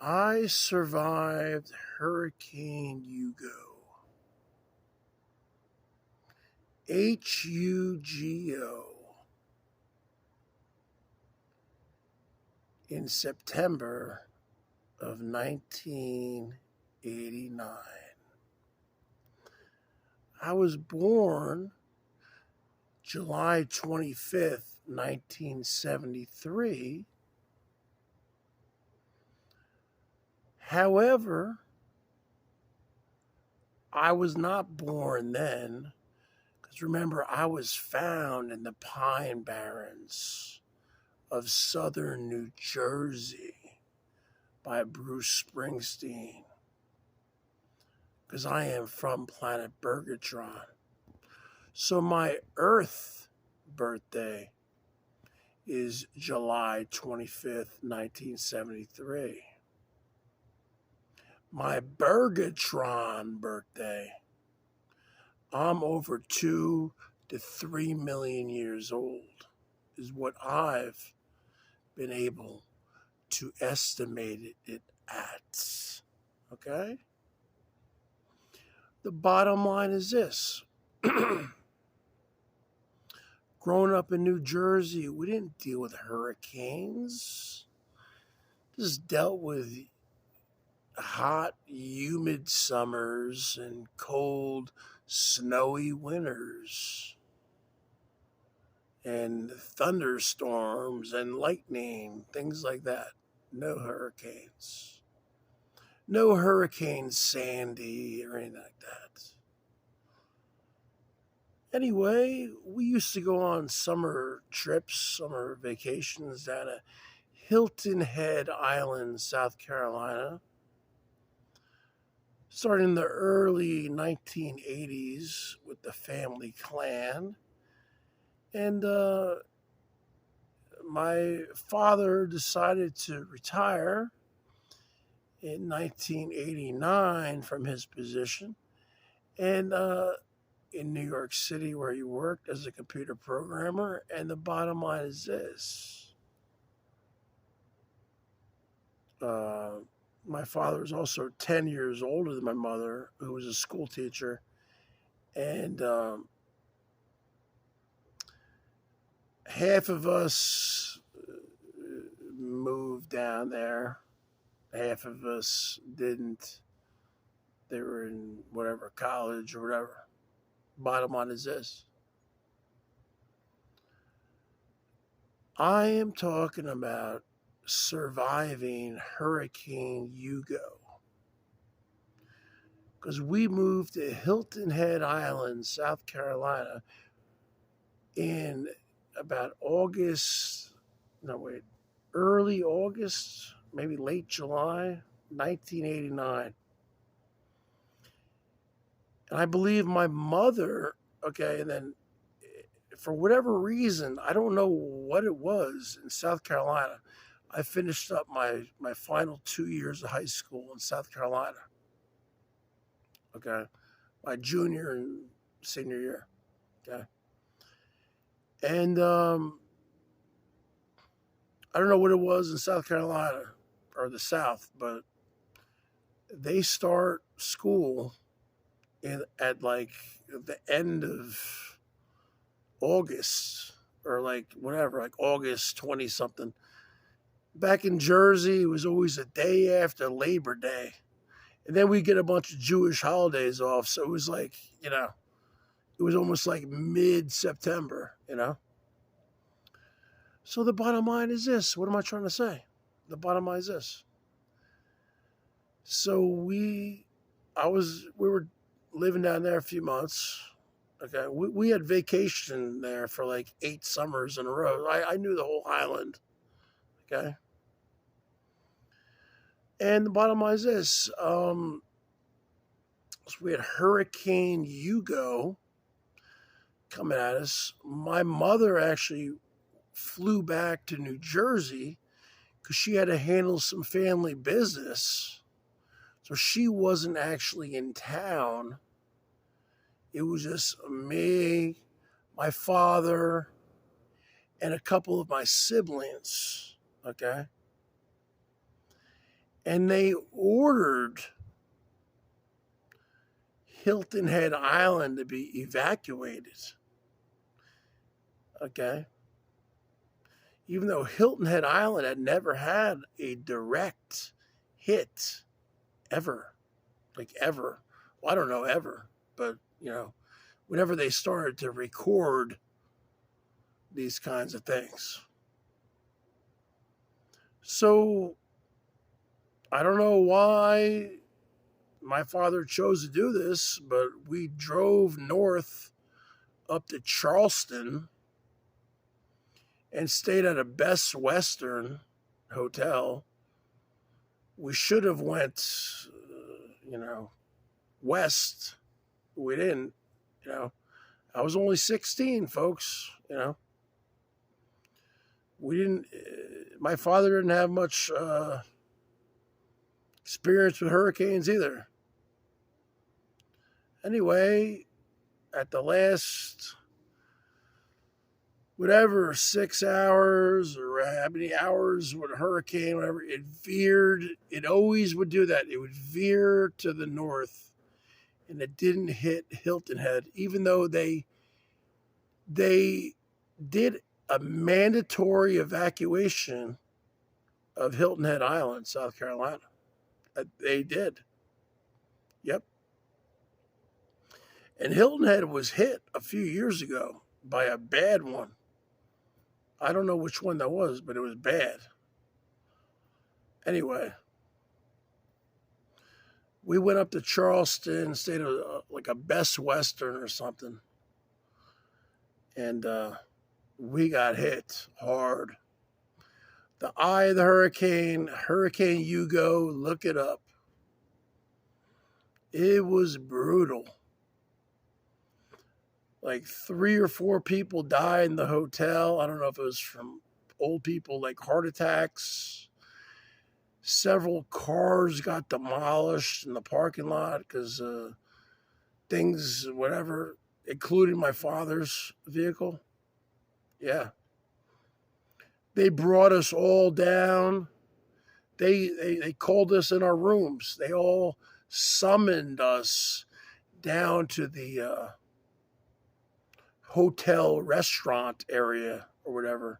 I survived Hurricane Hugo. Hugo. In September of 1989. I was born July 25th, 1973. However, I was not born then, because remember, I was found in the Pine Barrens of southern New Jersey by Bruce Springsteen, because I am from planet Bergatron. So my Earth birthday is July 25th, 1973. My Bergatron birthday, I'm over 2 to 3 million years old, is what I've been able to estimate it at. Okay? The bottom line is this. Growing up in New Jersey, we didn't deal with hurricanes. Just dealt with hot, humid summers and cold, snowy winters. And thunderstorms and lightning, things like that. No hurricanes. No Hurricane Sandy or anything like that. Anyway, we used to go on summer trips, summer vacations down at Hilton Head Island, South Carolina. Starting in the early 1980s with the family clan. And my father decided to retire in 1989 from his position. And in New York City, where he worked as a computer programmer. And the bottom line is this. My father was also 10 years older than my mother, who was a school teacher. And half of us moved down there. Half of us didn't. They were in whatever college or whatever. Bottom line is this. I am talking about surviving Hurricane Hugo. Because we moved to Hilton Head Island, South Carolina, in about early August, maybe late July, 1989. And I believe my mother, and then for whatever reason, I don't know what it was in South Carolina, I finished up my final 2 years of high school in South Carolina. Okay. My junior and senior year. Okay. And I don't know what it was in South Carolina or the South, but they start school at like the end of August or like whatever, like August 20 something. Back in Jersey, it was always a day after Labor Day. And then we get a bunch of Jewish holidays off. So it was like, it was almost like mid-September, So the bottom line is this. What am I trying to say? The bottom line is this. So we were living down there a few months. Okay. We had vacation there for like 8 summers in a row. I knew the whole island. Okay. And the bottom line is this. So we had Hurricane Hugo coming at us. My mother actually flew back to New Jersey because she had to handle some family business. So she wasn't actually in town. It was just me, my father, and a couple of my siblings. Okay. And they ordered Hilton Head Island to be evacuated. Okay. Even though Hilton Head Island had never had a direct hit ever. Like ever. Well, I don't know ever, but whenever they started to record these kinds of things. So I don't know why my father chose to do this, but we drove north up to Charleston and stayed at a Best Western hotel. We should have went, west. We didn't, I was only 16, folks, We didn't, my father didn't have much experience with hurricanes either. Anyway, at the last, 6 hours or how many hours with a hurricane, whatever, it veered. It always would do that. It would veer to the north, and it didn't hit Hilton Head, even though they did a mandatory evacuation of Hilton Head Island, South Carolina. They did. Yep. And Hilton Head was hit a few years ago by a bad one. I don't know which one that was, but it was bad. Anyway, we went up to Charleston, stayed at like a Best Western or something. And we got hit hard. The eye of the hurricane, Hurricane Hugo, look it up. It was brutal. Like 3 or 4 people died in the hotel. I don't know if it was from old people, like heart attacks. Several cars got demolished in the parking lot because things, whatever, including my father's vehicle. Yeah. They brought us all down. They called us in our rooms. They all summoned us down to the hotel restaurant area or whatever.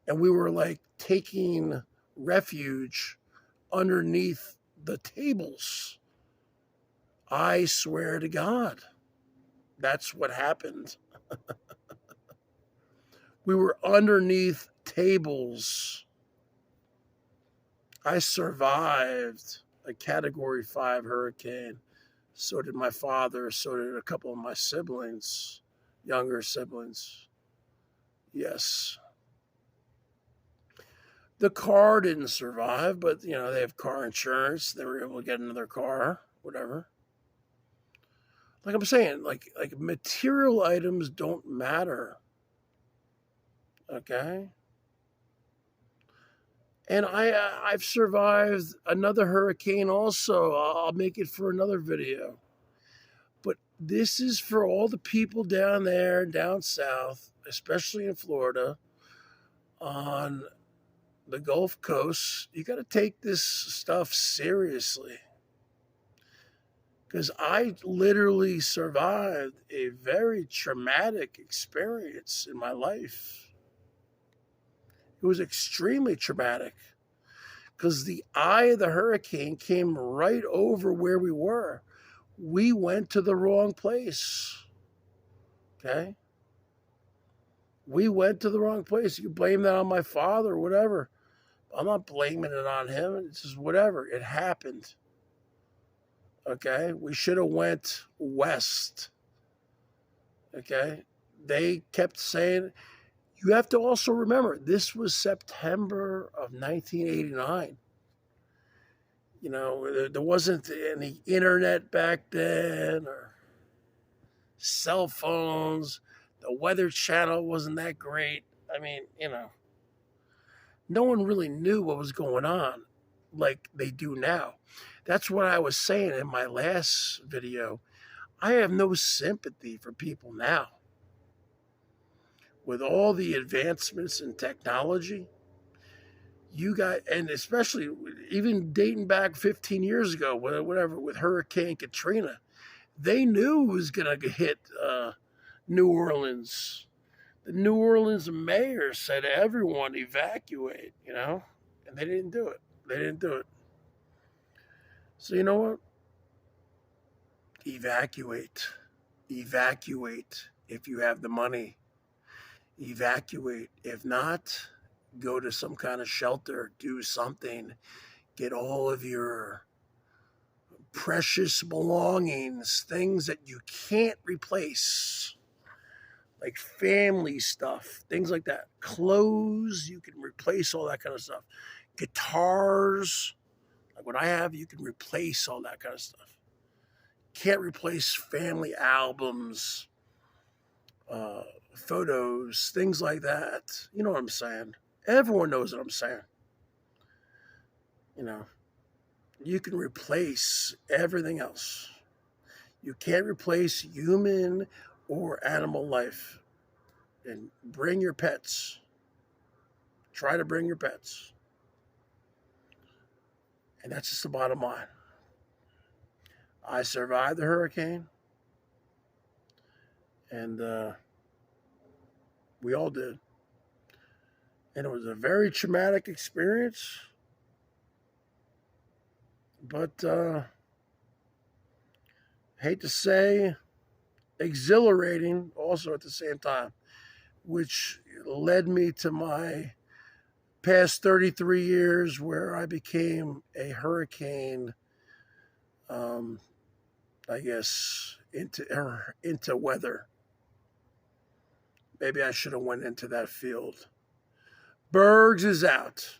And we were like taking refuge underneath the tables. I swear to God, that's what happened. We were underneath tables. I survived a Category 5 hurricane. So did my father. So did a couple of my siblings, younger siblings. Yes. The car didn't survive, but, they have car insurance. They were able to get another car, whatever. Like I'm saying, like material items don't matter. Okay? And I've survived another hurricane also. I'll make it for another video. But this is for all the people down there, down south, especially in Florida, on the Gulf Coast. You got to take this stuff seriously. Because I literally survived a very traumatic experience in my life. It was extremely traumatic because the eye of the hurricane came right over where we were. We went to the wrong place. Okay? We went to the wrong place. You blame that on my father or whatever. I'm not blaming it on him. It's just whatever. It happened. Okay? We should have went west. Okay? They kept saying, you have to also remember, this was September of 1989. There wasn't any internet back then or cell phones. The Weather Channel wasn't that great. I mean, no one really knew what was going on like they do now. That's what I was saying in my last video. I have no sympathy for people now. With all the advancements in technology, You got, and especially even dating back 15 years ago, whatever, with Hurricane Katrina, they knew it was going to hit New Orleans. The New Orleans mayor said everyone evacuate, and they didn't do it. They didn't do it. So you know what? Evacuate. Evacuate if you have the money. Evacuate. If not, go to some kind of shelter, do something, get all of your precious belongings, things that you can't replace, like family stuff, things like that. Clothes, you can replace all that kind of stuff. Guitars, like what I have, you can replace all that kind of stuff. Can't replace family albums, photos, things like that. You know what I'm saying? Everyone knows what I'm saying. You can replace everything else. You can't replace human or animal life. And bring your pets. Try to bring your pets. And that's just the bottom line. I survived the hurricane. And we all did. And it was a very traumatic experience. But hate to say, exhilarating also at the same time, which led me to my past 33 years where I became a hurricane, I guess, into weather. Maybe I should have went into that field. BERGS is out.